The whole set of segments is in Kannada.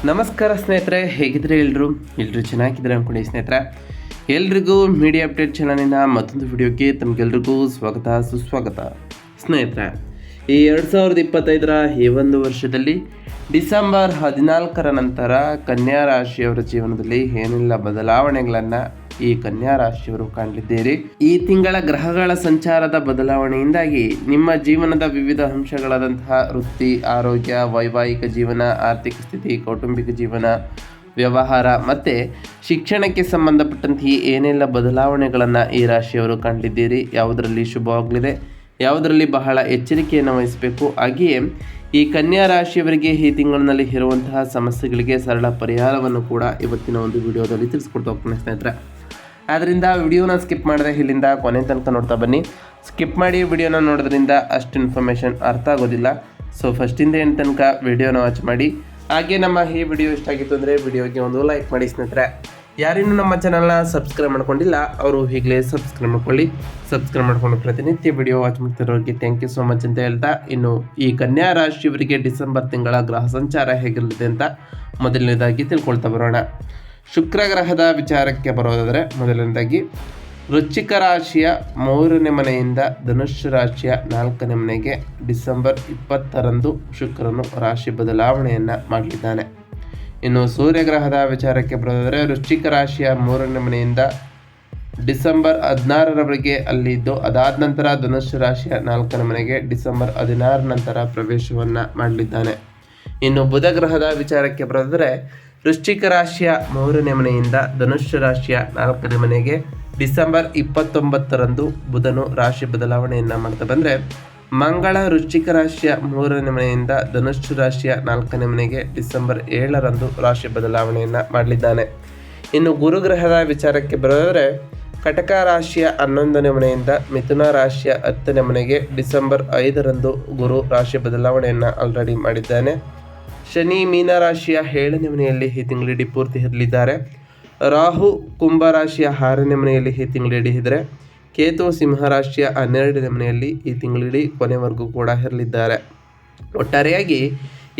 ನಮಸ್ಕಾರ ಸ್ನೇಹಿತರೆ, ಹೇಗಿದ್ರೆ ಎಲ್ಲರೂ ಚೆನ್ನಾಗಿದ್ದಾರೆ ಅಂದ್ಕೊಂಡು ಸ್ನೇಹಿತರೆ. ಎಲ್ರಿಗೂ ಮೀಡಿಯಾ ಅಪ್ಡೇಟ್ ಚಾನಲಿನ ಮತ್ತೊಂದು ವಿಡಿಯೋಗೆ ತಮಗೆಲ್ರಿಗೂ ಸ್ವಾಗತ ಸುಸ್ವಾಗತ. ಸ್ನೇಹಿತರೆ, ಈ 2025ರ ಈ ಒಂದು ವರ್ಷದಲ್ಲಿ ಡಿಸೆಂಬರ್ 14ರ ನಂತರ ಕನ್ಯಾ ರಾಶಿಯವರ ಜೀವನದಲ್ಲಿ ಏನೆಲ್ಲ ಬದಲಾವಣೆಗಳನ್ನು ಈ ಕನ್ಯಾ ರಾಶಿಯವರು ಕಾಣಲಿದ್ದೀರಿ. ಈ ತಿಂಗಳ ಗ್ರಹಗಳ ಸಂಚಾರದ ಬದಲಾವಣೆಯಿಂದಾಗಿ ನಿಮ್ಮ ಜೀವನದ ವಿವಿಧ ಅಂಶಗಳಾದಂತಹ ವೃತ್ತಿ, ಆರೋಗ್ಯ, ವೈವಾಹಿಕ ಜೀವನ, ಆರ್ಥಿಕ ಸ್ಥಿತಿ, ಕೌಟುಂಬಿಕ ಜೀವನ, ವ್ಯವಹಾರ ಮತ್ತು ಶಿಕ್ಷಣಕ್ಕೆ ಸಂಬಂಧಪಟ್ಟಂತೆ ಏನೆಲ್ಲ ಬದಲಾವಣೆಗಳನ್ನು ಈ ರಾಶಿಯವರು ಕಾಣಲಿದ್ದೀರಿ, ಯಾವುದರಲ್ಲಿ ಶುಭವಾಗಲಿದೆ, ಯಾವುದರಲ್ಲಿ ಬಹಳ ಎಚ್ಚರಿಕೆಯನ್ನು ವಹಿಸಬೇಕು, ಹಾಗೆಯೇ ಈ ಕನ್ಯಾ ರಾಶಿಯವರಿಗೆ ಈ ತಿಂಗಳಿನಲ್ಲಿ ಇರುವಂತಹ ಸಮಸ್ಯೆಗಳಿಗೆ ಸರಳ ಪರಿಹಾರವನ್ನು ಕೂಡ ಇವತ್ತಿನ ಒಂದು ವಿಡಿಯೋದಲ್ಲಿ ತಿಳಿಸ್ಕೊಡ್ತಾ ಹೋಗ್ತೀನಿ ಸ್ನೇಹಿತರೆ. ಆದ್ದರಿಂದ ವಿಡಿಯೋನ ಸ್ಕಿಪ್ ಮಾಡಿದೆ ಇಲ್ಲಿಂದ ಕೊನೆ ತನಕ ನೋಡ್ತಾ ಬನ್ನಿ. ಸ್ಕಿಪ್ ಮಾಡಿ ವಿಡಿಯೋನ ನೋಡೋದ್ರಿಂದ ಅಷ್ಟು ಇನ್ಫಾರ್ಮೇಷನ್ ಅರ್ಥ ಆಗೋದಿಲ್ಲ. ಸೊ ಫಸ್ಟಿಂದ ಏನು ತನಕ ವಿಡಿಯೋನ ವಾಚ್ ಮಾಡಿ. ಹಾಗೆ ನಮ್ಮ ಈ ವಿಡಿಯೋ ಇಷ್ಟ ಆಗಿತ್ತು ಅಂದರೆ ವಿಡಿಯೋಗೆ ಒಂದು ಲೈಕ್ ಮಾಡಿ ಸ್ನೇಹಿತರೆ. ಯಾರಿನ್ನೂ ನಮ್ಮ ಚಾನಲ್ನ ಸಬ್ಸ್ಕ್ರೈಬ್ ಮಾಡ್ಕೊಂಡಿಲ್ಲ ಅವರು ಈಗಲೇ ಸಬ್ಸ್ಕ್ರೈಬ್ ಮಾಡ್ಕೊಳ್ಳಿ. ಸಬ್ಸ್ಕ್ರೈಬ್ ಮಾಡ್ಕೊಂಡು ಪ್ರತಿನಿತ್ಯ ವಿಡಿಯೋ ವಾಚ್ ಮಾಡ್ತಿರೋರಿಗೆ ಥ್ಯಾಂಕ್ ಯು ಸೋ ಮಚ್ ಅಂತ ಹೇಳ್ತಾ, ಇನ್ನು ಈ ಕನ್ಯಾ ರಾಶಿಯವರಿಗೆ ಡಿಸೆಂಬರ್ ತಿಂಗಳ ಗ್ರಹ ಸಂಚಾರ ಹೇಗಿರಲಿದೆ ಅಂತ ಮೊದಲನೇದಾಗಿ ತಿಳ್ಕೊಳ್ತಾ ಬರೋಣ. ಶುಕ್ರ ಗ್ರಹದ ವಿಚಾರಕ್ಕೆ ಬರೋದಾದರೆ ಮೊದಲನೇದಾಗಿ ವೃಶ್ಚಿಕ ರಾಶಿಯ 3ನೇ ಮನೆಯಿಂದ ಧನುಸ್ಸು ರಾಶಿಯ 4ನೇ ಮನೆಗೆ ಡಿಸೆಂಬರ್ 20ರಂದು ಶುಕ್ರನು ರಾಶಿ ಬದಲಾವಣೆಯನ್ನು ಮಾಡಲಿದ್ದಾನೆ. ಇನ್ನು ಸೂರ್ಯಗ್ರಹದ ವಿಚಾರಕ್ಕೆ ಬರೋದಾದರೆ ವೃಶ್ಚಿಕ ರಾಶಿಯ 3ನೇ ಮನೆಯಿಂದ ಡಿಸೆಂಬರ್ 16ರವರೆಗೆ ಅಲ್ಲಿದ್ದು, ಅದಾದ ನಂತರ ಧನುಸ್ಸು ರಾಶಿಯ 4ನೇ ಮನೆಗೆ ಡಿಸೆಂಬರ್ 16 ನಂತರ ಪ್ರವೇಶವನ್ನು ಮಾಡಲಿದ್ದಾನೆ. ಇನ್ನು ಬುಧ ಗ್ರಹದ ವಿಚಾರಕ್ಕೆ ಬರೋದಾದರೆ ವೃಶ್ಚಿಕ ರಾಶಿಯ 3ನೇ ಮನೆಯಿಂದ ಧನುಸ್ಸು ರಾಶಿಯ 4ನೇ ಮನೆಗೆ ಡಿಸೆಂಬರ್ 29ರಂದು ಬುಧನು ರಾಶಿ ಬದಲಾವಣೆಯನ್ನು ಮಾಡ್ತಾ ಬಂದರೆ, ಮಂಗಳ ವೃಶ್ಚಿಕ ರಾಶಿಯ 3ನೇ ಮನೆಯಿಂದ ಧನುಸ್ಸು ರಾಶಿಯ 4ನೇ ಮನೆಗೆ ಡಿಸೆಂಬರ್ 7ರಂದು ರಾಶಿ ಬದಲಾವಣೆಯನ್ನು ಮಾಡಲಿದ್ದಾನೆ. ಇನ್ನು ಗುರುಗ್ರಹದ ವಿಚಾರಕ್ಕೆ ಬರೋದಾದರೆ ಕಟಕ ರಾಶಿಯ 11ನೇ ಮನೆಯಿಂದ ಮಿಥುನ ರಾಶಿಯ 10ನೇ ಮನೆಗೆ ಡಿಸೆಂಬರ್ 5ರಂದು ಗುರು ರಾಶಿ ಬದಲಾವಣೆಯನ್ನು ಆಲ್ರೆಡಿ ಮಾಡಿದ್ದಾನೆ. ಶನಿ ಮೀನರಾಶಿಯ 7ನೇ ಮನೆಯಲ್ಲಿ ಈ ತಿಂಗಳಿಡೀ ಪೂರ್ತಿ ಇರಲಿದ್ದಾರೆ. ರಾಹು ಕುಂಭರಾಶಿಯ 6ನೇ ಮನೆಯಲ್ಲಿ ಈ ತಿಂಗಳಿಡೀ ಇದ್ದರೆ, ಕೇತು ಸಿಂಹರಾಶಿಯ 12ನೇ ಮನೆಯಲ್ಲಿ ಈ ತಿಂಗಳಿಡೀ ಕೊನೆವರೆಗೂ ಕೂಡ ಇರಲಿದ್ದಾರೆ. ಒಟ್ಟಾರೆಯಾಗಿ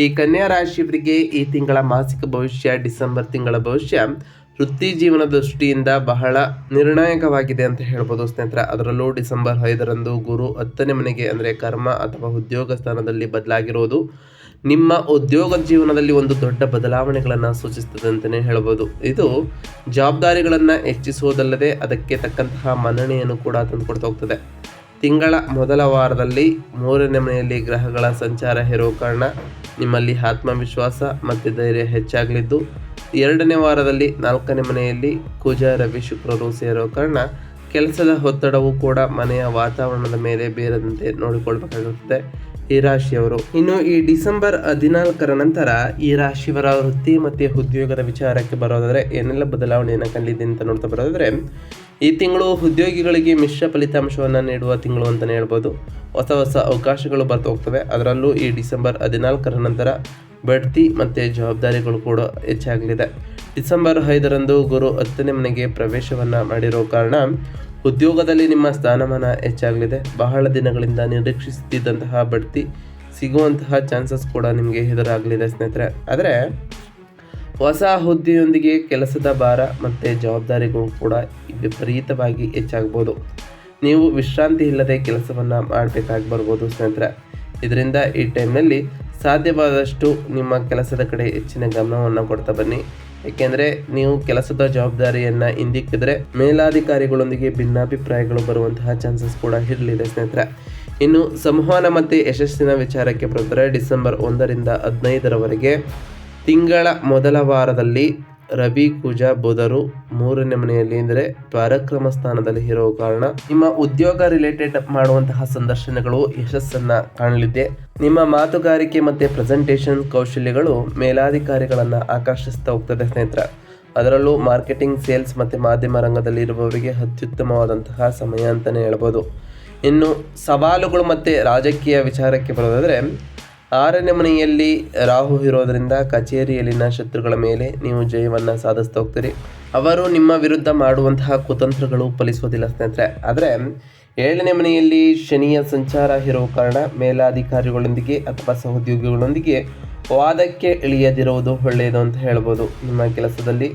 ಈ ಕನ್ಯಾ ರಾಶಿಯವರಿಗೆ ಈ ತಿಂಗಳ ಮಾಸಿಕ ಭವಿಷ್ಯ, ಡಿಸೆಂಬರ್ ತಿಂಗಳ ಭವಿಷ್ಯ ವೃತ್ತಿ ಜೀವನ ದೃಷ್ಟಿಯಿಂದ ಬಹಳ ನಿರ್ಣಾಯಕವಾಗಿದೆ ಅಂತ ಹೇಳ್ಬೋದು ಸ್ನೇಹಿತರೆ. ಅದರಲ್ಲೂ ಡಿಸೆಂಬರ್ 5ರಂದು ಗುರು 10ನೇ ಮನೆಗೆ ಅಂದರೆ ಕರ್ಮ ಅಥವಾ ಉದ್ಯೋಗ ಸ್ಥಾನದಲ್ಲಿ ಬದಲಾಗಿರೋದು ನಿಮ್ಮ ಉದ್ಯೋಗ ಜೀವನದಲ್ಲಿ ಒಂದು ದೊಡ್ಡ ಬದಲಾವಣೆಗಳನ್ನು ಸೂಚಿಸ್ತದೆ ಅಂತಲೇ ಹೇಳ್ಬೋದು. ಇದು ಜವಾಬ್ದಾರಿಗಳನ್ನು ಹೆಚ್ಚಿಸುವುದಲ್ಲದೆ ಅದಕ್ಕೆ ತಕ್ಕಂತಹ ಮನ್ನಣೆಯನ್ನು ಕೂಡ ತಂದುಕೊಡ್ತಾ ಹೋಗ್ತದೆ. ತಿಂಗಳ ಮೊದಲ ವಾರದಲ್ಲಿ 3ನೇ ಮನೆಯಲ್ಲಿ ಗ್ರಹಗಳ ಸಂಚಾರ ಇರೋ ಕಾರಣ ನಿಮ್ಮಲ್ಲಿ ಆತ್ಮವಿಶ್ವಾಸ ಮತ್ತು ಧೈರ್ಯ ಹೆಚ್ಚಾಗಲಿದ್ದು, 2ನೇ ವಾರದಲ್ಲಿ 4ನೇ ಮನೆಯಲ್ಲಿ ಕುಜ, ರವಿ, ಶುಕ್ರರು ಸೇರೋ ಕಾರಣ ಕೆಲಸದ ಒತ್ತಡವು ಕೂಡ ಮನೆಯ ವಾತಾವರಣದ ಮೇಲೆ ಬೇರದಂತೆ ನೋಡಿಕೊಳ್ಬೇಕಾಗುತ್ತದೆ ಈ ರಾಶಿಯವರು. ಇನ್ನು ಈ ಡಿಸೆಂಬರ್ 14ರ ನಂತರ ಈ ರಾಶಿಯವರ ವೃತ್ತಿ ಮತ್ತು ಉದ್ಯೋಗದ ವಿಚಾರಕ್ಕೆ ಬರೋದಾದರೆ ಏನೆಲ್ಲ ಬದಲಾವಣೆಯನ್ನು ಕಂಡಿದೆ ಅಂತ ನೋಡ್ತಾ ಬರೋದಾದರೆ, ಈ ತಿಂಗಳು ಉದ್ಯೋಗಿಗಳಿಗೆ ಮಿಶ್ರ ಫಲಿತಾಂಶವನ್ನು ನೀಡುವ ತಿಂಗಳು ಅಂತಲೇ ಹೇಳ್ಬೋದು. ಹೊಸ ಹೊಸ ಅವಕಾಶಗಳು ಬರ್ತಾ ಹೋಗ್ತವೆ. ಅದರಲ್ಲೂ ಈ ಡಿಸೆಂಬರ್ 14ರ ನಂತರ ಬಡ್ತಿ ಮತ್ತು ಜವಾಬ್ದಾರಿಗಳು ಕೂಡ ಹೆಚ್ಚಾಗಲಿದೆ. ಡಿಸೆಂಬರ್ 5ರಂದು ಗುರು 10ನೇ ಮನೆಗೆ ಪ್ರವೇಶವನ್ನು ಮಾಡಿರೋ ಕಾರಣ ಉದ್ಯೋಗದಲ್ಲಿ ನಿಮ್ಮ ಸ್ಥಾನಮಾನ ಹೆಚ್ಚಾಗಲಿದೆ. ಬಹಳ ದಿನಗಳಿಂದ ನಿರೀಕ್ಷಿಸುತ್ತಿದ್ದಂತಹ ಬಡ್ತಿ ಸಿಗುವಂತಹ ಚಾನ್ಸಸ್ ಕೂಡ ನಿಮಗೆ ಎದುರಾಗಲಿದೆ ಸ್ನೇಹಿತರೆ. ಆದರೆ ಹೊಸ ಹುದ್ದೆಯೊಂದಿಗೆ ಕೆಲಸದ ಭಾರ ಮತ್ತು ಜವಾಬ್ದಾರಿಗಳು ಕೂಡ ವಿಪರೀತವಾಗಿ ಹೆಚ್ಚಾಗ್ಬೋದು. ನೀವು ವಿಶ್ರಾಂತಿ ಇಲ್ಲದೆ ಕೆಲಸವನ್ನು ಮಾಡಬೇಕಾಗಿ ಬರ್ಬೋದು ಸ್ನೇಹಿತರೆ. ಇದರಿಂದ ಈ ಟೈಮ್ನಲ್ಲಿ ಸಾಧ್ಯವಾದಷ್ಟು ನಿಮ್ಮ ಕೆಲಸದ ಕಡೆ ಹೆಚ್ಚಿನ ಗಮನವನ್ನು ಕೊಡ್ತಾ ಬನ್ನಿ. ಏಕೆಂದರೆ ನೀವು ಕೆಲಸದ ಜವಾಬ್ದಾರಿಯನ್ನು ಹಿಂದಿಕ್ಕಿದ್ರೆ ಮೇಲಾಧಿಕಾರಿಗಳೊಂದಿಗೆ ಭಿನ್ನಾಭಿಪ್ರಾಯಗಳು ಬರುವಂತಹ ಚಾನ್ಸಸ್ ಕೂಡ ಇರಲಿದೆ ಸ್ನೇಹಿತರೆ. ಇನ್ನು ಸಂವಹನ ಮತ್ತು ಯಶಸ್ಸಿನ ವಿಚಾರಕ್ಕೆ ಬರೆದರೆ ಡಿಸೆಂಬರ್ 1ರಿಂದ 15ರವರೆಗೆ ತಿಂಗಳ ಮೊದಲ ವಾರದಲ್ಲಿ ರವಿ, ಕುಜ, ಬುಧರು 3ನೇ ಮನೆಯಲ್ಲಿ ಅಂದರೆ ಪರಾಕ್ರಮ ಸ್ಥಾನದಲ್ಲಿ ಇರೋ ಕಾರಣ ನಿಮ್ಮ ಉದ್ಯೋಗ ರಿಲೇಟೆಡ್ ಮಾಡುವಂತಹ ಸಂದರ್ಶನಗಳು ಯಶಸ್ಸನ್ನು ಕಾಣಲಿದೆ. ನಿಮ್ಮ ಮಾತುಗಾರಿಕೆ ಮತ್ತು ಪ್ರೆಸೆಂಟೇಷನ್ ಕೌಶಲ್ಯಗಳು ಮೇಲಾಧಿಕಾರಿಗಳನ್ನು ಆಕರ್ಷಿಸ್ತಾ ಹೋಗ್ತದೆ ಸ್ನೇಹಿತರೆ. ಅದರಲ್ಲೂ ಮಾರ್ಕೆಟಿಂಗ್, ಸೇಲ್ಸ್ ಮತ್ತು ಮಾಧ್ಯಮ ರಂಗದಲ್ಲಿ ಇರುವವರಿಗೆ ಅತ್ಯುತ್ತಮವಾದಂತಹ ಸಮಯ ಅಂತಲೇ ಹೇಳ್ಬೋದು. ಇನ್ನು ಸವಾಲುಗಳು ಮತ್ತು ರಾಜಕೀಯ ವಿಚಾರಕ್ಕೆ ಬರೋದಾದರೆ 6ನೇ ಮನೆಯಲ್ಲಿ ರಾಹು ಇರೋದರಿಂದ ಕಚೇರಿಯಲ್ಲಿನ ಶತ್ರುಗಳ ಮೇಲೆ ನೀವು ಜಯವನ್ನು ಸಾಧಿಸ್ತಾ ಹೋಗ್ತೀರಿ. ಅವರು ನಿಮ್ಮ ವಿರುದ್ಧ ಮಾಡುವಂತಹ ಕುತಂತ್ರಗಳು ಫಲಿಸೋದಿಲ್ಲ ಸ್ನೇಹಿತರೆ. ಆದರೆ 7ನೇ ಮನೆಯಲ್ಲಿ ಶನಿಯ ಸಂಚಾರ ಇರೋ ಕಾರಣ ಮೇಲಾಧಿಕಾರಿಗಳೊಂದಿಗೆ ಅಥವಾ ಸಹೋದ್ಯೋಗಿಗಳೊಂದಿಗೆ ವಾದಕ್ಕೆ ಇಳಿಯದಿರುವುದು ಒಳ್ಳೆಯದು ಅಂತ ಹೇಳ್ಬೋದು. ನಿಮ್ಮ ಕೆಲಸದಲ್ಲಿ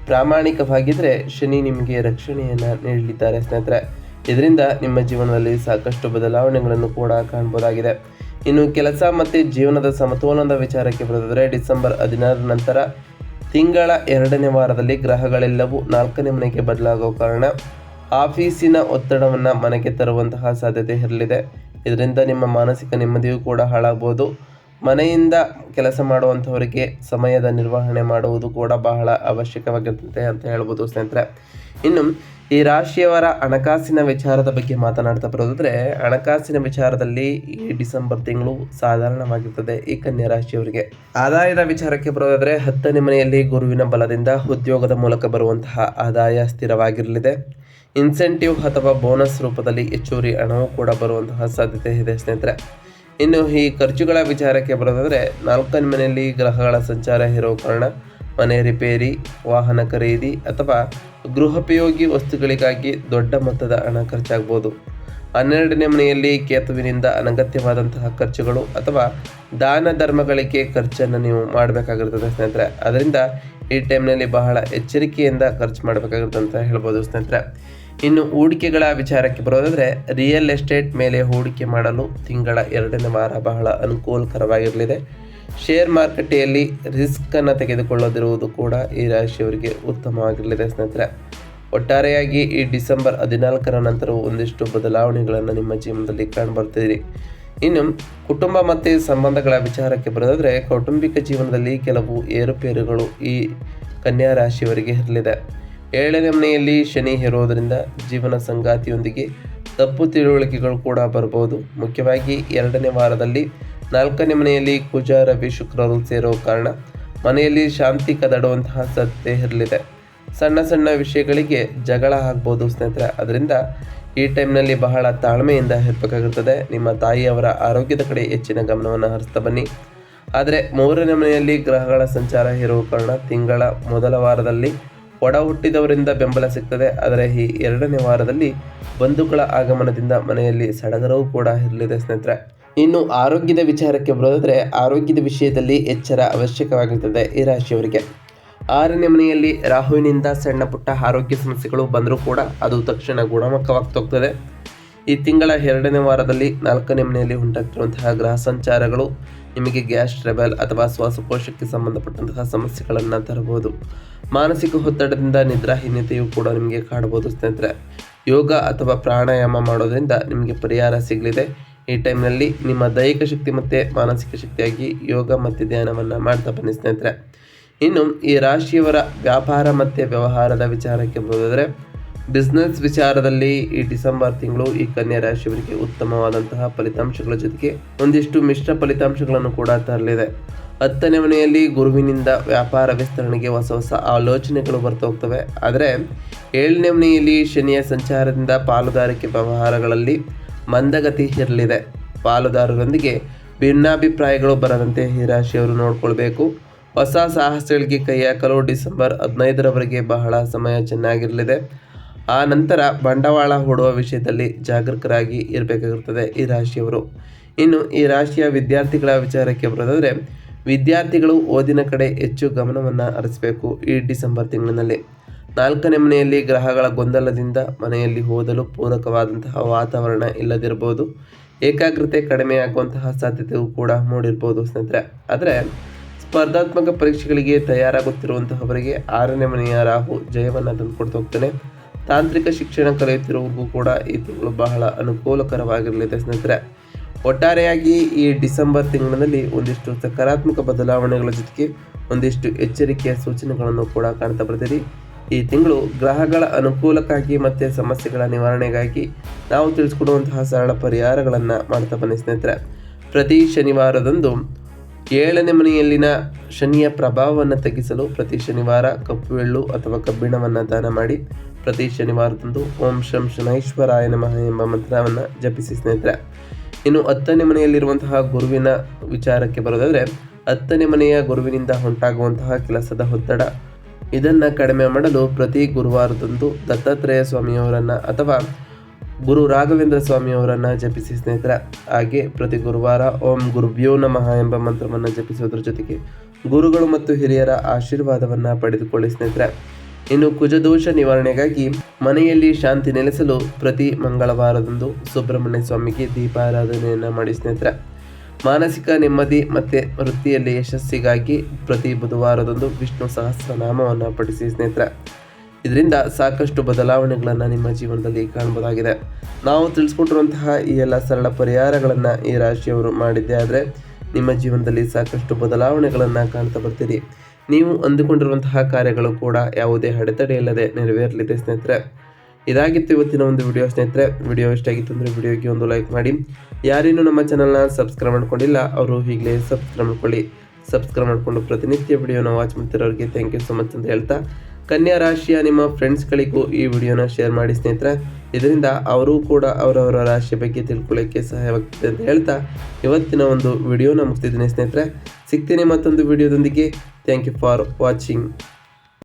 ಪ್ರಾಮಾಣಿಕವಾಗಿದ್ದರೆ ಶನಿ ನಿಮಗೆ ರಕ್ಷಣೆಯನ್ನು ನೀಡಲಿದ್ದಾರೆ ಸ್ನೇಹಿತರೆ. ಇದರಿಂದ ನಿಮ್ಮ ಜೀವನದಲ್ಲಿ ಸಾಕಷ್ಟು ಬದಲಾವಣೆಗಳನ್ನು ಕೂಡ ಕಾಣ್ಬೋದಾಗಿದೆ. ಇನ್ನು ಕೆಲಸ ಮತ್ತು ಜೀವನದ ಸಮತೋಲನದ ವಿಚಾರಕ್ಕೆ ಬರೋದಾದರೆ ಡಿಸೆಂಬರ್ 16 ನಂತರ ತಿಂಗಳ 2ನೇ ವಾರದಲ್ಲಿ ಗ್ರಹಗಳೆಲ್ಲವೂ 4ನೇ ಮನೆಗೆ ಬದಲಾಗುವ ಕಾರಣ ಆಫೀಸಿನ ಒತ್ತಡವನ್ನು ಮನೆಗೆ ತರುವಂತಹ ಸಾಧ್ಯತೆ ಇರಲಿದೆ. ಇದರಿಂದ ನಿಮ್ಮ ಮಾನಸಿಕ ನೆಮ್ಮದಿಯೂ ಕೂಡ ಹಾಳಾಗ್ಬೋದು. ಮನೆಯಿಂದ ಕೆಲಸ ಮಾಡುವಂಥವರಿಗೆ ಸಮಯದ ನಿರ್ವಹಣೆ ಮಾಡುವುದು ಕೂಡ ಬಹಳ ಅವಶ್ಯಕವಾಗಿರ್ತದೆ ಅಂತ ಹೇಳ್ಬೋದು ಸ್ನೇಹಿತರೆ. ಇನ್ನು ಈ ರಾಶಿಯವರ ಹಣಕಾಸಿನ ವಿಚಾರದ ಬಗ್ಗೆ ಮಾತನಾಡ್ತಾ ಬರೋದಾದರೆ ಹಣಕಾಸಿನ ವಿಚಾರದಲ್ಲಿ ಈ ಡಿಸೆಂಬರ್ ತಿಂಗಳು ಸಾಧಾರಣವಾಗಿರ್ತದೆ ಈ ಕನ್ಯಾ ರಾಶಿಯವರಿಗೆ. ಆದಾಯದ ವಿಚಾರಕ್ಕೆ ಬರೋದಾದರೆ 10ನೇ ಮನೆಯಲ್ಲಿ ಗುರುವಿನ ಬಲದಿಂದ ಉದ್ಯೋಗದ ಮೂಲಕ ಬರುವಂತಹ ಆದಾಯ ಸ್ಥಿರವಾಗಿರಲಿದೆ. ಇನ್ಸೆಂಟಿವ್ ಅಥವಾ ಬೋನಸ್ ರೂಪದಲ್ಲಿ ಹೆಚ್ಚುವರಿ ಹಣವೂ ಕೂಡ ಬರುವಂತಹ ಸಾಧ್ಯತೆ ಇದೆ ಸ್ನೇಹಿತರೆ. ಇನ್ನು ಈ ಖರ್ಚುಗಳ ವಿಚಾರಕ್ಕೆ ಬರೋದಾದರೆ 4ನೇ ಮನೆಯಲ್ಲಿ ಗ್ರಹಗಳ ಸಂಚಾರ ಇರೋ ಕಾರಣ ಮನೆ ರಿಪೇರಿ, ವಾಹನ ಖರೀದಿ ಅಥವಾ ಗೃಹೋಪಯೋಗಿ ವಸ್ತುಗಳಿಗಾಗಿ ದೊಡ್ಡ ಮೊತ್ತದ ಹಣ ಖರ್ಚಾಗ್ಬೋದು. 12ನೇ ಮನೆಯಲ್ಲಿ ಕೇತುವಿನಿಂದ ಅನಗತ್ಯವಾದಂತಹ ಖರ್ಚುಗಳು ಅಥವಾ ದಾನ ಧರ್ಮಗಳಿಗೆ ಖರ್ಚನ್ನು ನೀವು ಮಾಡಬೇಕಾಗಿರ್ತದೆ ಸ್ನೇಹಿತರೆ. ಅದರಿಂದ ಈ ಟೈಮ್ನಲ್ಲಿ ಬಹಳ ಎಚ್ಚರಿಕೆಯಿಂದ ಖರ್ಚು ಮಾಡಬೇಕಾಗಿರುತ್ತೆ ಅಂತ ಹೇಳ್ಬೋದು ಸ್ನೇಹಿತರೆ. ಇನ್ನು ಹೂಡಿಕೆಗಳ ವಿಚಾರಕ್ಕೆ ಬರೋದಾದರೆ ರಿಯಲ್ ಎಸ್ಟೇಟ್ ಮೇಲೆ ಹೂಡಿಕೆ ಮಾಡಲು ತಿಂಗಳ 2ನೇ ವಾರ ಬಹಳ ಅನುಕೂಲಕರವಾಗಿರಲಿದೆ. ಶೇರ್ ಮಾರುಕಟ್ಟೆಯಲ್ಲಿ ರಿಸ್ಕನ್ನು ತೆಗೆದುಕೊಳ್ಳದಿರುವುದು ಕೂಡ ಈ ರಾಶಿಯವರಿಗೆ ಉತ್ತಮವಾಗಿರಲಿದೆ ಸ್ನೇಹಿತರೆ. ಒಟ್ಟಾರೆಯಾಗಿ ಈ ಡಿಸೆಂಬರ್ 14 ನಂತರವೂ ಒಂದಿಷ್ಟು ಬದಲಾವಣೆಗಳನ್ನು ನಿಮ್ಮ ಜೀವನದಲ್ಲಿ ಕಾಣಬರ್ತೀರಿ. ಇನ್ನು ಕುಟುಂಬ ಮತ್ತು ಸಂಬಂಧಗಳ ವಿಚಾರಕ್ಕೆ ಬರೋದಾದರೆ ಕೌಟುಂಬಿಕ ಜೀವನದಲ್ಲಿ ಕೆಲವು ಏರುಪೇರುಗಳು ಈ ಕನ್ಯಾ ರಾಶಿಯವರಿಗೆ ಇರಲಿದೆ. 7ನೇ ಮನೆಯಲ್ಲಿ ಶನಿ ಇರೋದರಿಂದ ಜೀವನ ಸಂಗಾತಿಯೊಂದಿಗೆ ತಪ್ಪು ತಿಳುವಳಿಕೆಗಳು ಕೂಡ ಬರ್ಬೋದು. ಮುಖ್ಯವಾಗಿ 2ನೇ ವಾರದಲ್ಲಿ 4ನೇ ಮನೆಯಲ್ಲಿ ಕುಜ, ರವಿ, ಶುಕ್ರರು ಸೇರೋ ಕಾರಣ ಮನೆಯಲ್ಲಿ ಶಾಂತಿ ಕದಡುವಂತಹ ಸಾಧ್ಯತೆ ಇರಲಿದೆ. ಸಣ್ಣ ಸಣ್ಣ ವಿಷಯಗಳಿಗೆ ಜಗಳ ಆಗ್ಬೋದು ಸ್ನೇಹಿತರೆ. ಅದರಿಂದ ಈ ಟೈಮ್ನಲ್ಲಿ ಬಹಳ ತಾಳ್ಮೆಯಿಂದ ಇರಬೇಕಾಗಿರ್ತದೆ. ನಿಮ್ಮ ತಾಯಿಯವರ ಆರೋಗ್ಯದ ಕಡೆ ಹೆಚ್ಚಿನ ಗಮನವನ್ನು ಹರಿಸ್ತಾ ಬನ್ನಿ. ಆದರೆ 3ನೇ ಮನೆಯಲ್ಲಿ ಗ್ರಹಗಳ ಸಂಚಾರ ಇರುವ ಕಾರಣ ತಿಂಗಳ ಮೊದಲ ವಾರದಲ್ಲಿ ಒಡ ಹುಟ್ಟಿದವರಿಂದ ಬೆಂಬಲ ಸಿಗ್ತದೆ. ಆದರೆ ಈ 2ನೇ ವಾರದಲ್ಲಿ ಬಂಧುಗಳ ಆಗಮನದಿಂದ ಮನೆಯಲ್ಲಿ ಸಡಗರವೂ ಕೂಡ ಇರಲಿದೆ ಸ್ನೇಹಿತರೆ. ಇನ್ನು ಆರೋಗ್ಯದ ವಿಚಾರಕ್ಕೆ ಬರೋದಾದರೆ ಆರೋಗ್ಯದ ವಿಷಯದಲ್ಲಿ ಎಚ್ಚರ ಅವಶ್ಯಕವಾಗಿರ್ತದೆ ಈ ರಾಶಿಯವರಿಗೆ. 6ನೇ ಮನೆಯಲ್ಲಿ ರಾಹುವಿನಿಂದ ಸಣ್ಣ ಪುಟ್ಟ ಆರೋಗ್ಯ ಸಮಸ್ಯೆಗಳು ಬಂದರೂ ಕೂಡ ಅದು ತಕ್ಷಣ ಗುಣಮುಖವಾಗ್ತೋಗ್ತದೆ. ಈ ತಿಂಗಳ 2ನೇ ವಾರದಲ್ಲಿ 4ನೇ ಮನೆಯಲ್ಲಿ ಉಂಟಾಗ್ತಿರುವಂತಹ ಗ್ರಹ ಸಂಚಾರಗಳು ನಿಮಗೆ ಗ್ಯಾಸ್ ಟ್ರಬಲ್ ಅಥವಾ ಶ್ವಾಸಕೋಶಕ್ಕೆ ಸಂಬಂಧಪಟ್ಟಂತಹ ಸಮಸ್ಯೆಗಳನ್ನು ತರಬಹುದು. ಮಾನಸಿಕ ಒತ್ತಡದಿಂದ ನಿದ್ರಾಹೀನತೆಯು ಕೂಡ ನಿಮಗೆ ಕಾಡಬಹುದು ಸ್ನೇಹಿತರೆ. ಯೋಗ ಅಥವಾ ಪ್ರಾಣಾಯಾಮ ಮಾಡೋದ್ರಿಂದ ನಿಮಗೆ ಪರಿಹಾರ ಸಿಗಲಿದೆ. ಈ ಟೈಮ್ನಲ್ಲಿ ನಿಮ್ಮ ದೈಹಿಕ ಶಕ್ತಿ ಮತ್ತು ಮಾನಸಿಕ ಶಕ್ತಿಯಾಗಿ ಯೋಗ ಮತ್ತು ಧ್ಯಾನವನ್ನು ಮಾಡ್ತಾ ಬನ್ನಿ ಸ್ನೇಹಿತರೆ. ಇನ್ನು ಈ ರಾಶಿಯವರ ವ್ಯಾಪಾರ ಮತ್ತು ವ್ಯವಹಾರದ ವಿಚಾರಕ್ಕೆ ಬರೋದಾದರೆ ಬಿಸ್ನೆಸ್ ವಿಚಾರದಲ್ಲಿ ಈ ಡಿಸೆಂಬರ್ ತಿಂಗಳು ಈ ಕನ್ಯಾ ರಾಶಿಯವರಿಗೆ ಉತ್ತಮವಾದಂತಹ ಫಲಿತಾಂಶಗಳ ಜೊತೆಗೆ ಒಂದಿಷ್ಟು ಮಿಶ್ರ ಫಲಿತಾಂಶಗಳನ್ನು ಕೂಡ ತರಲಿದೆ. 10ನೇ ಮನೆಯಲ್ಲಿ ಗುರುವಿನಿಂದ ವ್ಯಾಪಾರ ವಿಸ್ತರಣೆಗೆ ಹೊಸ ಹೊಸ ಆಲೋಚನೆಗಳು ಬರ್ತಾ ಹೋಗ್ತವೆ. ಆದರೆ 7ನೇ ಮನೆಯಲ್ಲಿ ಶನಿಯ ಸಂಚಾರದಿಂದ ಪಾಲುದಾರಿಕೆ ವ್ಯವಹಾರಗಳಲ್ಲಿ ಮಂದಗತಿ ಇರಲಿದೆ. ಪಾಲುದಾರರೊಂದಿಗೆ ಭಿನ್ನಾಭಿಪ್ರಾಯಗಳು ಬರದಂತೆ ಈ ರಾಶಿಯವರು ನೋಡ್ಕೊಳ್ಬೇಕು. ಹೊಸ ಸಾಹಸಗಳಿಗೆ ಕೈ ಹಾಕಲು ಡಿಸೆಂಬರ್ 15ರವರೆಗೆ ಬಹಳ ಸಮಯ ಚೆನ್ನಾಗಿರಲಿದೆ. ಆ ನಂತರ ಬಂಡವಾಳ ಹೂಡುವ ವಿಷಯದಲ್ಲಿ ಜಾಗರೂಕರಾಗಿ ಇರಬೇಕಾಗಿರ್ತದೆ ಈ ರಾಶಿಯವರು. ಇನ್ನು ಈ ರಾಶಿಯ ವಿದ್ಯಾರ್ಥಿಗಳ ವಿಚಾರಕ್ಕೆ ಬರೋದಾದರೆ ವಿದ್ಯಾರ್ಥಿಗಳು ಓದಿನ ಕಡೆ ಹೆಚ್ಚು ಗಮನವನ್ನು ಹರಿಸಬೇಕು. ಈ ಡಿಸೆಂಬರ್ ತಿಂಗಳಿನಲ್ಲಿ 4ನೇ ಮನೆಯಲ್ಲಿ ಗ್ರಹಗಳ ಗೊಂದಲದಿಂದ ಮನೆಯಲ್ಲಿ ಓದಲು ಪೂರಕವಾದಂತಹ ವಾತಾವರಣ ಇಲ್ಲದಿರ್ಬೋದು. ಏಕಾಗ್ರತೆ ಕಡಿಮೆ ಆಗುವಂತಹ ಸಾಧ್ಯತೆಯೂ ಕೂಡ ಮೂಡಿರ್ಬೋದು ಸ್ನೇಹಿತರೆ. ಆದರೆ ಸ್ಪರ್ಧಾತ್ಮಕ ಪರೀಕ್ಷೆಗಳಿಗೆ ತಯಾರಾಗುತ್ತಿರುವಂತಹವರಿಗೆ 6ನೇ ಮನೆಯ ರಾಹು ಜಯವನ್ನು ತಂದುಕೊಡ್ತಾ ಹೋಗ್ತಾನೆ. ತಾಂತ್ರಿಕ ಶಿಕ್ಷಣ ಕಲಿಯುತ್ತಿರುವವರಿಗೂ ಕೂಡ ಈ ತಿಂಗಳು ಬಹಳ ಅನುಕೂಲಕರವಾಗಿರಲಿದೆ ಸ್ನೇಹಿತರೆ. ಒಟ್ಟಾರೆಯಾಗಿ ಈ ಡಿಸೆಂಬರ್ ತಿಂಗಳಿನಲ್ಲಿ ಒಂದಿಷ್ಟು ಸಕಾರಾತ್ಮಕ ಬದಲಾವಣೆಗಳ ಜೊತೆಗೆ ಒಂದಿಷ್ಟು ಎಚ್ಚರಿಕೆಯ ಸೂಚನೆಗಳನ್ನು ಕೂಡ ಕಾಣ್ತಾ ಬರ್ತೀರಿ. ಈ ತಿಂಗಳು ಗ್ರಹಗಳ ಅನುಕೂಲಕ್ಕಾಗಿ ಮತ್ತು ಸಮಸ್ಯೆಗಳ ನಿವಾರಣೆಗಾಗಿ ನಾವು ತಿಳಿಸ್ಕೊಡುವಂತಹ ಸರಳ ಪರಿಹಾರಗಳನ್ನು ಮಾಡ್ತಾ ಬನ್ನಿ ಸ್ನೇಹಿತರೆ. ಪ್ರತಿ ಶನಿವಾರದಂದು 7ನೇ ಮನೆಯಲ್ಲಿನ ಶನಿಯ ಪ್ರಭಾವವನ್ನು ತಗ್ಗಿಸಲು ಪ್ರತಿ ಶನಿವಾರ ಕಪ್ಪು ಎಳ್ಳು ಅಥವಾ ಕಬ್ಬಿಣವನ್ನು ದಾನ ಮಾಡಿ. ಪ್ರತಿ ಶನಿವಾರದಂದು ಓಂ ಶಂ ಶನೈಶ್ವರಾಯ ನಮಃ ಎಂಬ ಮಂತ್ರವನ್ನು ಜಪಿಸಿ ಸ್ನೇಹಿತರೆ. ಇನ್ನು 10ನೇ ಮನೆಯಲ್ಲಿರುವಂತಹ ಗುರುವಿನ ವಿಚಾರಕ್ಕೆ ಬರೋದಾದರೆ 10ನೇ ಮನೆಯ ಗುರುವಿನಿಂದ ಉಂಟಾಗುವಂತಹ ಕೆಲಸದ ಒತ್ತಡ ಇದನ್ನು ಕಡಿಮೆ ಮಾಡಲು ಪ್ರತಿ ಗುರುವಾರದಂದು ದತ್ತಾತ್ರೇಯ ಸ್ವಾಮಿಯವರನ್ನು ಅಥವಾ ಗುರು ರಾಘವೇಂದ್ರ ಸ್ವಾಮಿಯವರನ್ನು ಜಪಿಸಿ ಸ್ನೇಹಿತರೆ. ಹಾಗೆ ಪ್ರತಿ ಗುರುವಾರ ಓಂ ಗುರುಭ್ಯೋ ನಮಃ ಎಂಬ ಮಂತ್ರವನ್ನು ಜಪಿಸುವುದರ ಜೊತೆಗೆ ಗುರುಗಳು ಮತ್ತು ಹಿರಿಯರ ಆಶೀರ್ವಾದವನ್ನು ಪಡೆದುಕೊಳ್ಳಿ ಸ್ನೇಹಿತರೆ. ಇನ್ನು ಕುಜದೋಷ ನಿವಾರಣೆಗಾಗಿ ಮನೆಯಲ್ಲಿ ಶಾಂತಿ ನೆಲೆಸಲು ಪ್ರತಿ ಮಂಗಳವಾರದಂದು ಸುಬ್ರಹ್ಮಣ್ಯ ಸ್ವಾಮಿಗೆ ದೀಪಾರಾಧನೆಯನ್ನು ಮಾಡಿ ಸ್ನೇಹಿತರೆ. ಮಾನಸಿಕ ನೆಮ್ಮದಿ ಮತ್ತು ವೃತ್ತಿಯಲ್ಲಿ ಯಶಸ್ಸಿಗಾಗಿ ಪ್ರತಿ ಬುಧವಾರದಂದು ವಿಷ್ಣು ಸಹಸ್ರನಾಮವನ್ನು ಪಠಿಸಿ ಸ್ನೇಹಿತರೆ. ಇದರಿಂದ ಸಾಕಷ್ಟು ಬದಲಾವಣೆಗಳನ್ನು ನಿಮ್ಮ ಜೀವನದಲ್ಲಿ ಕಾಣಬಹುದಾಗಿದೆ. ನಾವು ತಿಳಿಸ್ಕೊಟ್ಟಿರುವಂತಹ ಈ ಎಲ್ಲ ಸರಳ ಪರಿಹಾರಗಳನ್ನು ಈ ರಾಶಿಯವರು ಮಾಡಿದ್ದೇ ಆದರೆ ನಿಮ್ಮ ಜೀವನದಲ್ಲಿ ಸಾಕಷ್ಟು ಬದಲಾವಣೆಗಳನ್ನು ಕಾಣ್ತಾ ಬರ್ತೀರಿ. ನೀವು ಅಂದುಕೊಂಡಿರುವಂತಹ ಕಾರ್ಯಗಳು ಕೂಡ ಯಾವುದೇ ಅಡೆತಡೆ ಇಲ್ಲದೆ ನೆರವೇರಲಿದೆ ಸ್ನೇಹಿತರೆ. ಇದಾಗಿತ್ತು ಇವತ್ತಿನ ಒಂದು ವಿಡಿಯೋ ಸ್ನೇಹಿತರೆ. ವಿಡಿಯೋ ಇಷ್ಟ ಆಗಿತ್ತು ಅಂದರೆ ವಿಡಿಯೋಗೆ ಒಂದು ಲೈಕ್ ಮಾಡಿ. ಯಾರೇನು ನಮ್ಮ ಚಾನಲ್ನ ಸಬ್ಸ್ಕ್ರೈಬ್ ಮಾಡ್ಕೊಂಡಿಲ್ಲ ಅವರು ಈಗಲೇ ಸಬ್ಸ್ಕ್ರೈಬ್ ಮಾಡ್ಕೊಳ್ಳಿ. ಸಬ್ಸ್ಕ್ರೈಬ್ ಮಾಡಿಕೊಂಡು ಪ್ರತಿನಿತ್ಯ ವಿಡಿಯೋನ ವಾಚ್ ಮಾಡ್ತಿರೋರಿಗೆ ಥ್ಯಾಂಕ್ ಯು ಸೊ ಮಚ್ ಅಂತ ಹೇಳ್ತಾ, ಕನ್ಯಾ ರಾಶಿಯ ನಿಮ್ಮ ಫ್ರೆಂಡ್ಸ್ಗಳಿಗೂ ಈ ವಿಡಿಯೋನ ಶೇರ್ ಮಾಡಿ ಸ್ನೇಹಿತರೆ. ಇದರಿಂದ ಅವರು ಕೂಡ ಅವರವರ ರಾಶಿಯ ಬಗ್ಗೆ ತಿಳ್ಕೊಳ್ಳೋಕ್ಕೆ ಸಹಾಯವಾಗ್ತದೆ ಅಂತ ಹೇಳ್ತಾ ಇವತ್ತಿನ ಒಂದು ವಿಡಿಯೋನ ಮುಗಿಸ್ತಿದ್ದೀನಿ ಸ್ನೇಹಿತರೆ. ಸಿಗ್ತೀನಿ ಮತ್ತೊಂದು ವಿಡಿಯೋದೊಂದಿಗೆ. Thank you for watching.